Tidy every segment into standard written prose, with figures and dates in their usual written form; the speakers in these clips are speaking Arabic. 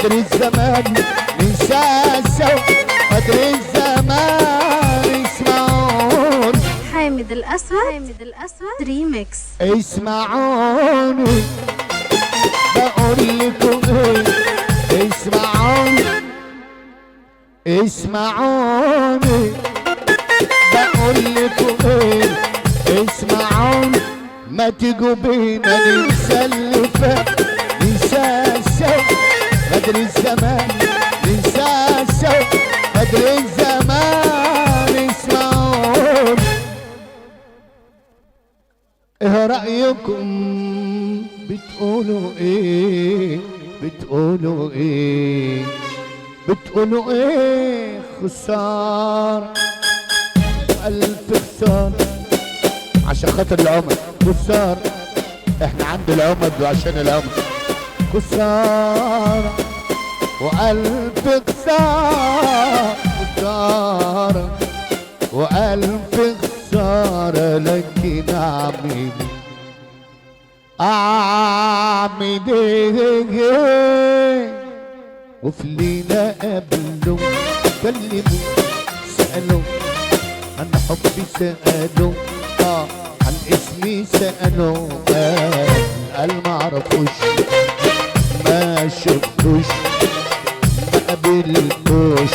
قدر الزمان ننسى سوا، قدر الزمان اسمعوني. حامد الأسود ريميكس. اسمعوني بقول لكم ايه، اسمعوني اسمعوني بقول لكم ايه، اسمعوني. ما تيجوا بينا ننسى اللي فات، ننسى سوا قدر الزمان، ننسى سوا قدر الزمان. اسمعوني ايه رأيكم؟ بتقولوا ايه؟ بتقولوا ايه؟ بتقولوا ايه؟ خسارة ألف خسارة عشان خاطر العمر، خسارة احنا عند العمر وعشان العمر، خسارة وألف خسارة، خسارة وألف خسارة. لكن أعمل ايه؟ وفي ليلة قابلوا كلموا سألوا عن حبي، سألوا عن اسمي، سألوا قال معرفوش ما شفتوش ما قابلتوش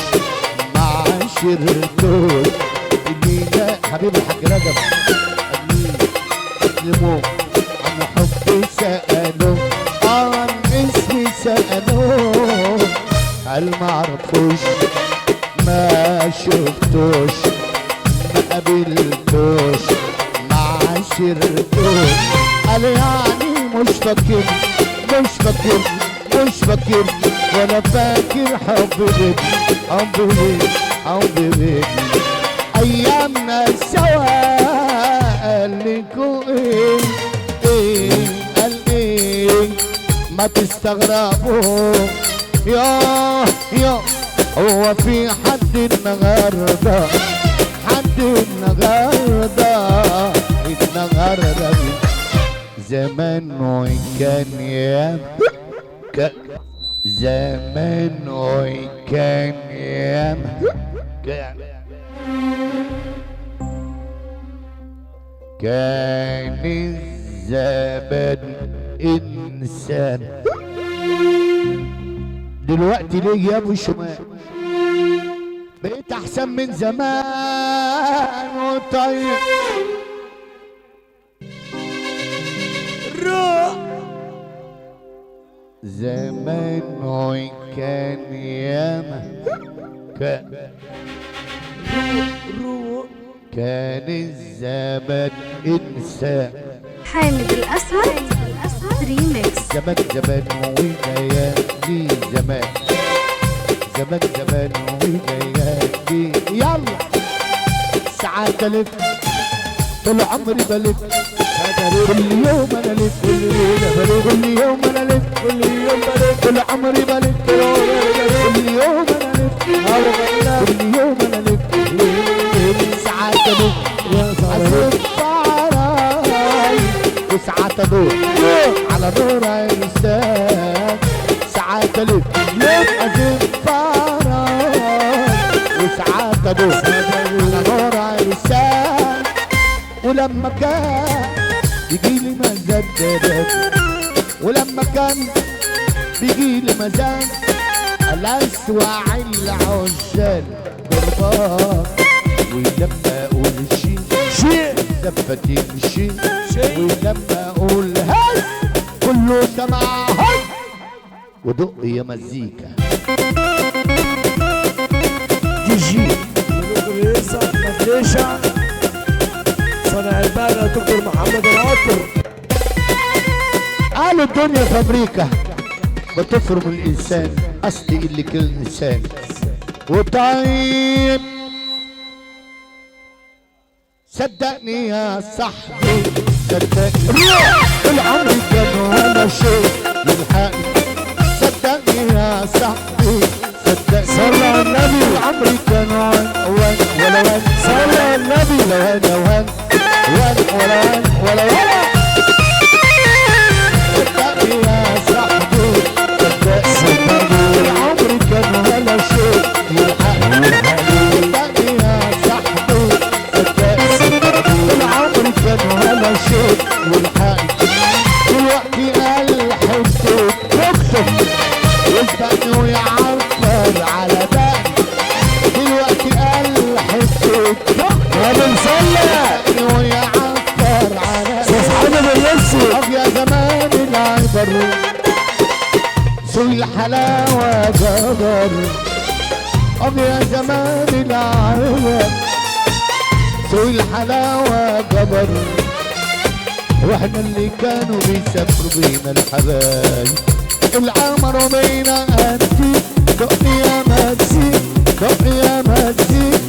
ما عاشرتوش. ليلة حبيب الحاج رجب كلموا عن حبي، سألوا عن اسمي، سألوا قال معرفوش ما شفتوش ما قابلتوش ما عاشرتوش. قال يعني مش فاكر مش فاكر مش فاكر ولا فاكر حب غيري، حب غيري، حب غيري. ايامنا سوا قال لكوا ايه ايه، قال ايه؟ ما تستغربوا يا هو في حد النهارده، حد النهارده زمان وكان يا زمان وكان يا كان الزمان انسان. دلوقتي ليه يا ابو شمال بقيت احسن من زمان وطيب روح زمان وكان ياما كان الزمان انسان. حامد الأسود ريميكس. زمان زمان وليالي زمان، زمان زمان وليالي. يلا ساعات الف طول عمري بلف، كل يوم انا الف، كل يوم انا الف، كل يوم بلف، طول عمري بلف، كل يوم انا الف، كل يوم انا الف. ساعات الف اسف عراي، وساعات ادور على نور عرسان. ساعات الف اسف عراي، وساعات ادور على نور عرسان. ولما كان بيجيلي مزاج، ولما كان بيجيلي مزاج الاسوع العشال قربان. ولما اقول شيء زفة تمشي، ولما اقول هز كله سمع هز. ودق يا مزيكا جي مفليشة صنع البانة دكتور محمد العطر. قالوا الدنيا فابريكا بتفرم الانسان، اصلي اللي كل انسان وطيب. صدقني يا صاحبي صدقني العمر كان ولا شيء يلحقني. صدقني يا صاحبي صدقني، صلى على النبي. العمر كان وان ولا وان، صلى على النبي. لا وان وان ولا وان ولا ولا. صدقني يا صاحبي صدقني يسبقني ويعبر على بالي دلوقتي قال حته يا ابن سلة يسبقني ويعبر على استاذ حامد اللبسي. طب يا زمان العبر سوق الحلاوة جبر طب يا زمان العبر سوق الحلاوة جبر واحنا اللي كانوا بيسافروا بينا الحبايب العمر بينا انتي دق يا مكسي دق يا مكسي